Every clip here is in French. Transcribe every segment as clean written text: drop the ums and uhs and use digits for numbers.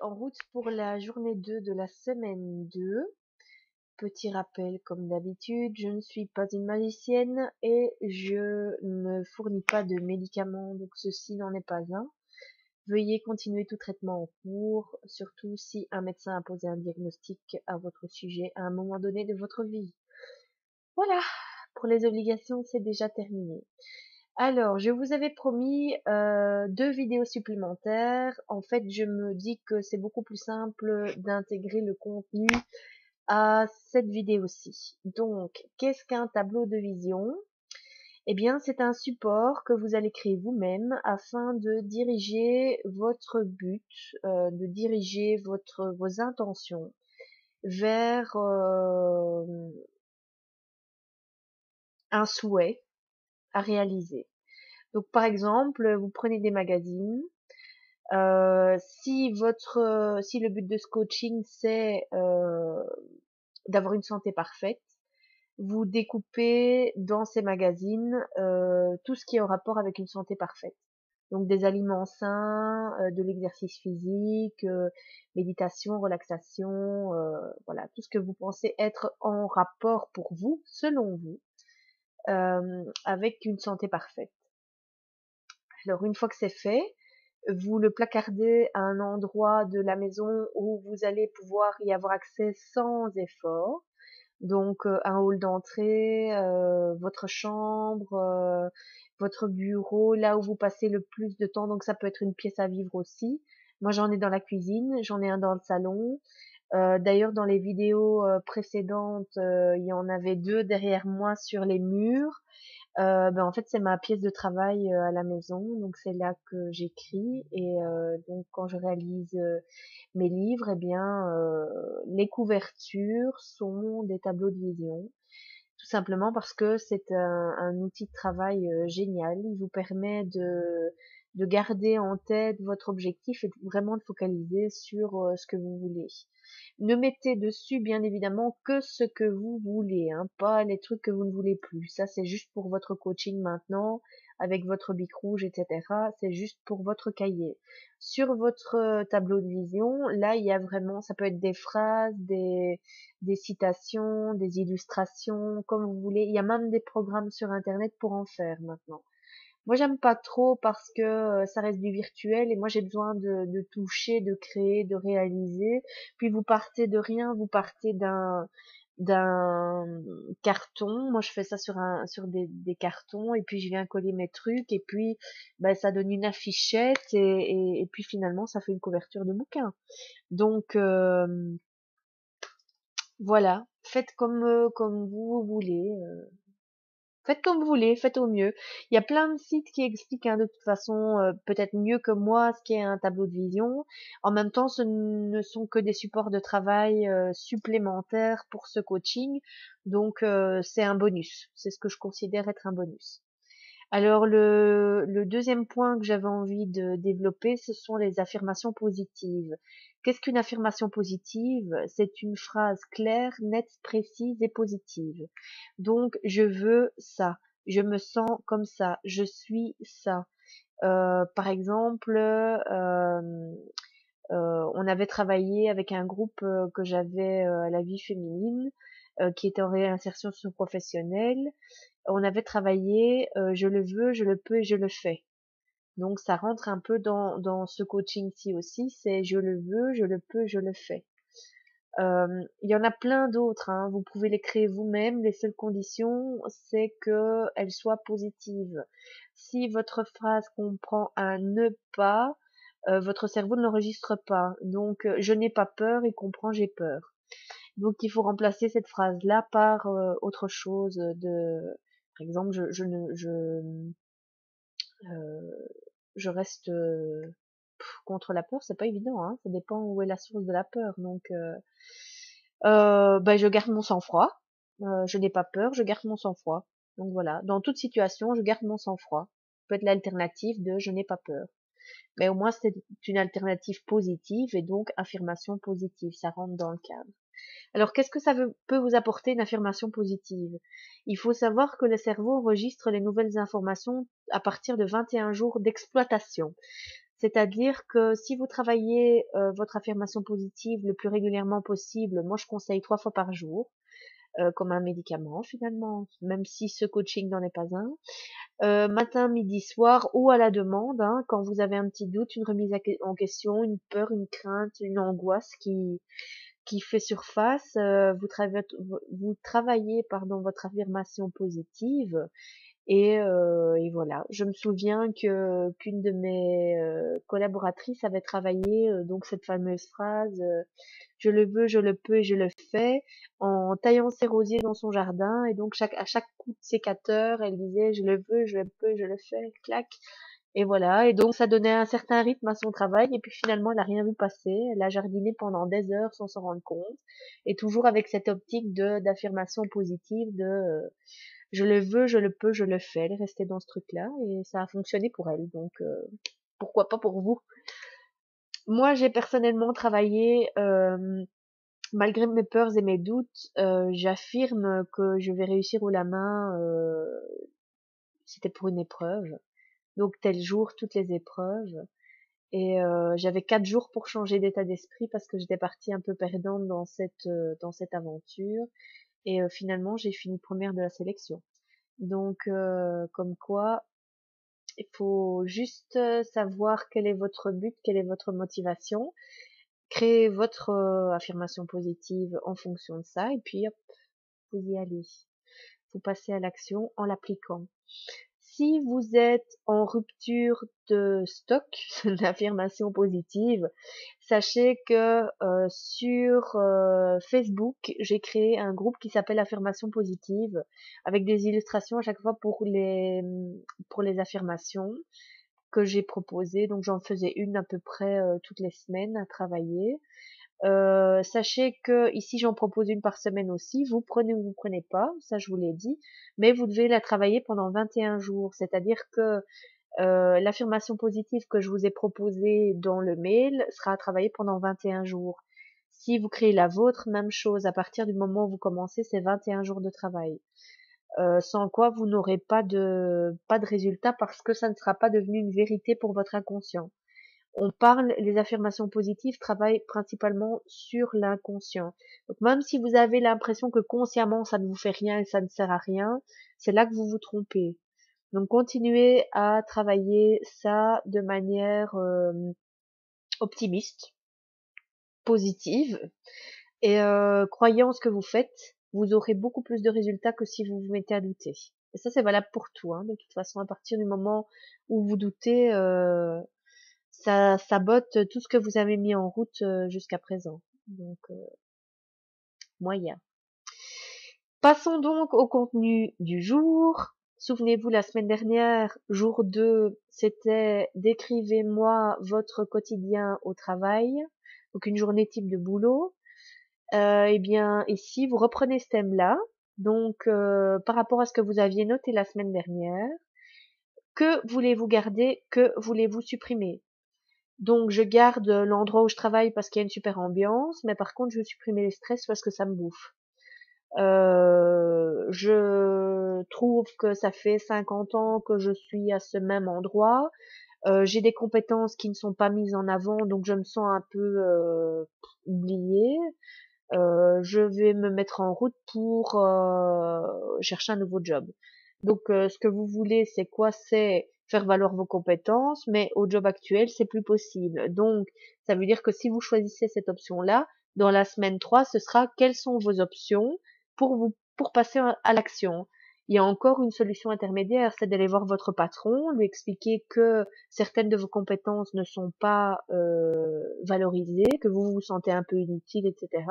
en route pour la journée 2 de la semaine 2. Petit rappel comme d'habitude, je ne suis pas une magicienne et je ne fournis pas de médicaments, donc ceci n'en est pas un. Veuillez continuer tout traitement en cours, surtout si un médecin a posé un diagnostic à votre sujet à un moment donné de votre vie. Voilà, pour les obligations, c'est déjà terminé. Alors, je vous avais promis 2 vidéos supplémentaires. En fait, je me dis que c'est beaucoup plus simple d'intégrer le contenu à cette vidéo-ci. Donc, qu'est-ce qu'un tableau de vision? Eh bien, c'est un support que vous allez créer vous-même afin de diriger votre but, de diriger vos intentions vers un souhait à réaliser. Donc, par exemple, vous prenez des magazines. Si le but de ce coaching c'est d'avoir une santé parfaite, vous découpez dans ces magazines tout ce qui est en rapport avec une santé parfaite. Donc des aliments sains, de l'exercice physique, méditation, relaxation, voilà, tout ce que vous pensez être en rapport pour vous, selon vous, avec une santé parfaite. Alors une fois que c'est fait, vous le placardez à un endroit de la maison où vous allez pouvoir y avoir accès sans effort. Donc un hall d'entrée, votre chambre, votre bureau, là où vous passez le plus de temps. Donc ça peut être une pièce à vivre aussi. Moi j'en ai dans la cuisine, j'en ai un dans le salon. D'ailleurs dans les vidéos précédentes, il y en avait 2 derrière moi sur les murs. En fait, c'est ma pièce de travail à la maison, donc c'est là que j'écris et donc quand je réalise mes livres, eh bien les couvertures sont des tableaux de vision, tout simplement parce que c'est un outil de travail génial. Il vous permet de garder en tête votre objectif et vraiment de focaliser sur ce que vous voulez. Ne mettez dessus, bien évidemment, que ce que vous voulez, hein, pas les trucs que vous ne voulez plus. Ça, c'est juste pour votre coaching maintenant, avec votre bic rouge, etc. C'est juste pour votre cahier. Sur votre tableau de vision, là, il y a vraiment, ça peut être des phrases, des citations, des illustrations, comme vous voulez. Il y a même des programmes sur Internet pour en faire maintenant. Moi, j'aime pas trop parce que ça reste du virtuel et moi, j'ai besoin de toucher, de créer, de réaliser. Puis vous partez de rien, vous partez d'un carton. Moi, je fais ça sur des cartons et puis je viens coller mes trucs et puis ça donne une affichette et puis finalement, ça fait une couverture de bouquin. Donc voilà, faites comme vous voulez. Faites comme vous voulez, faites au mieux. Il y a plein de sites qui expliquent de toute façon peut-être mieux que moi ce qu'est un tableau de vision. En même temps, ce ne sont que des supports de travail supplémentaires pour ce coaching. Donc c'est un bonus. C'est ce que je considère être un bonus. Alors le deuxième point que j'avais envie de développer, ce sont les affirmations positives. Qu'est-ce qu'une affirmation positive? C'est une phrase claire, nette, précise et positive. Donc je veux ça, je me sens comme ça, je suis ça. Par exemple, on avait travaillé avec un groupe que j'avais à la vie féminine, qui était en réinsertion socio-professionnelle. On avait travaillé je le veux, je le peux et je le fais. Donc ça rentre un peu dans ce coaching-ci aussi, c'est je le veux, je le peux, je le fais. Il y en a plein d'autres, hein. Vous pouvez les créer vous-même. Les seules conditions, c'est que elles soient positives. Si votre phrase comprend un ne pas, votre cerveau ne l'enregistre pas. Donc je n'ai pas peur, il comprend j'ai peur. Donc il faut remplacer cette phrase-là par autre chose par exemple, je reste contre la peur, c'est pas évident, hein. Ça dépend où est la source de la peur. Donc je garde mon sang-froid. Je n'ai pas peur, je garde mon sang-froid. Donc voilà, dans toute situation, je garde mon sang-froid. Peut être l'alternative de je n'ai pas peur. Mais au moins c'est une alternative positive et donc affirmation positive, ça rentre dans le cadre. Alors, qu'est-ce que peut vous apporter une affirmation positive? Il faut savoir que le cerveau enregistre les nouvelles informations à partir de 21 jours d'exploitation. C'est-à-dire que si vous travaillez votre affirmation positive le plus régulièrement possible, moi je conseille 3 fois par jour, comme un médicament finalement, même si ce coaching n'en est pas un. Matin, midi, soir ou à la demande, hein, quand vous avez un petit doute, une remise en question, une peur, une crainte, une angoisse qui fait surface, vous travaillez pardon votre affirmation positive et voilà. Je me souviens que qu'une de mes collaboratrices avait travaillé donc cette fameuse phrase je le veux, je le peux et je le fais en taillant ses rosiers dans son jardin et donc à chaque coup de sécateur, elle disait je le veux, je le peux, je le fais, clac. Et voilà, et donc ça donnait un certain rythme à son travail, et puis finalement elle a rien vu passer, elle a jardiné pendant des heures sans s'en rendre compte, et toujours avec cette optique de d'affirmation positive, de je le veux, je le peux, je le fais, elle est restée dans ce truc-là, et ça a fonctionné pour elle, donc pourquoi pas pour vous. Moi j'ai personnellement travaillé, malgré mes peurs et mes doutes, j'affirme que je vais réussir haut la main, c'était pour une épreuve, donc tel jour, toutes les épreuves. Et j'avais 4 jours pour changer d'état d'esprit parce que j'étais partie un peu perdante dans cette aventure et finalement j'ai fini première de la sélection. Donc comme quoi, il faut juste savoir quel est votre but, quelle est votre motivation, créer votre affirmation positive en fonction de ça et puis hop, vous y allez. Vous passez à l'action en l'appliquant. Si vous êtes en rupture de stock d'affirmations positives, sachez que sur Facebook, j'ai créé un groupe qui s'appelle Affirmations positives avec des illustrations à chaque fois pour les affirmations que j'ai proposées. Donc j'en faisais une à peu près toutes les semaines à travailler. Sachez que ici j'en propose une par semaine aussi. Vous prenez ou vous prenez pas, ça je vous l'ai dit, mais vous devez la travailler pendant 21 jours. C'est-à-dire que l'affirmation positive que je vous ai proposée dans le mail sera à travailler pendant 21 jours. Si vous créez la vôtre, même chose. À partir du moment où vous commencez, c'est 21 jours de travail. Sans quoi vous n'aurez pas de résultat parce que ça ne sera pas devenu une vérité pour votre inconscient. Les affirmations positives travaillent principalement sur l'inconscient. Donc même si vous avez l'impression que consciemment ça ne vous fait rien et ça ne sert à rien, c'est là que vous vous trompez. Donc continuez à travailler ça de manière optimiste, positive et croyant en ce que vous faites, vous aurez beaucoup plus de résultats que si vous vous mettez à douter. Et ça c'est valable pour tout, hein, de toute façon à partir du moment où vous doutez, ça sabote tout ce que vous avez mis en route jusqu'à présent. Donc moyen. Passons donc au contenu du jour. Souvenez-vous, la semaine dernière, jour 2, c'était décrivez-moi votre quotidien au travail. Donc une journée type de boulot. Eh bien, ici, vous reprenez ce thème-là. Donc, par rapport à ce que vous aviez noté la semaine dernière, que voulez-vous garder, que voulez-vous supprimer? Donc, je garde l'endroit où je travaille parce qu'il y a une super ambiance, mais par contre, je veux supprimer les stress parce que ça me bouffe. Je trouve que ça fait 50 ans que je suis à ce même endroit. J'ai des compétences qui ne sont pas mises en avant, donc je me sens un peu oubliée. Je vais me mettre en route pour chercher un nouveau job. Donc, ce que vous voulez, c'est quoi? C'est faire valoir vos compétences, mais au job actuel, c'est plus possible. Donc, ça veut dire que si vous choisissez cette option-là, dans la semaine 3, ce sera quelles sont vos options pour passer à l'action. Il y a encore une solution intermédiaire, c'est d'aller voir votre patron, lui expliquer que certaines de vos compétences ne sont pas valorisées, que vous vous sentez un peu inutile, etc.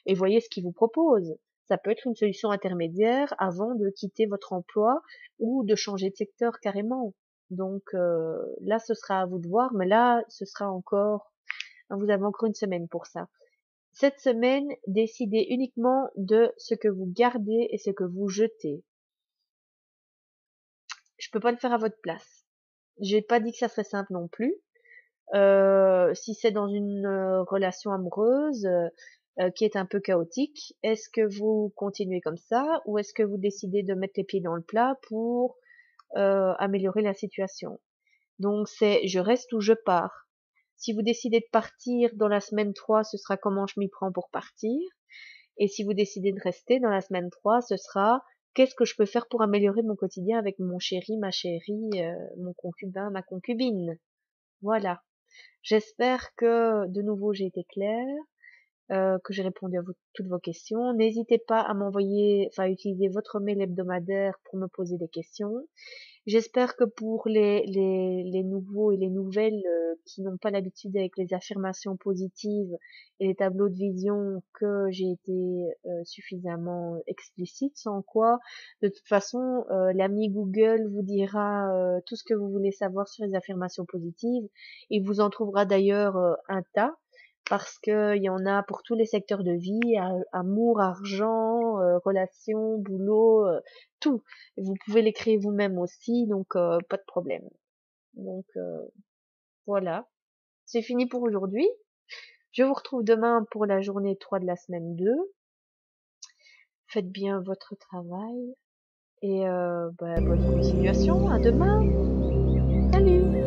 Et voyez ce qu'il vous propose. Ça peut être une solution intermédiaire avant de quitter votre emploi ou de changer de secteur carrément. Donc là, ce sera à vous de voir, mais là, ce sera encore, vous avez encore une semaine pour ça. Cette semaine, décidez uniquement de ce que vous gardez et ce que vous jetez. Je peux pas le faire à votre place. J'ai pas dit que ça serait simple non plus. Si c'est dans une relation amoureuse qui est un peu chaotique, est-ce que vous continuez comme ça ou est-ce que vous décidez de mettre les pieds dans le plat pour améliorer la situation? Donc c'est je reste ou je pars. Si vous décidez de partir dans la semaine 3, ce sera comment je m'y prends pour partir. Et si vous décidez de rester dans la semaine 3, ce sera qu'est-ce que je peux faire pour améliorer mon quotidien avec mon chéri, ma chérie, mon concubin, ma concubine. Voilà. J'espère que de nouveau j'ai été claire, que j'ai répondu à toutes vos questions. N'hésitez pas à m'envoyer, enfin à utiliser votre mail hebdomadaire pour me poser des questions. J'espère que pour les nouveaux et les nouvelles qui n'ont pas l'habitude avec les affirmations positives et les tableaux de vision, que j'ai été suffisamment explicite, sans quoi, de toute façon, l'ami Google vous dira tout ce que vous voulez savoir sur les affirmations positives. Il vous en trouvera d'ailleurs un tas, parce que il y en a pour tous les secteurs de vie, amour, argent, relations, boulot, tout. Vous pouvez les créer vous-même aussi, donc pas de problème. Donc voilà, c'est fini pour aujourd'hui. Je vous retrouve demain pour la journée 3 de la semaine 2. Faites bien votre travail et bonne continuation. À demain. Salut.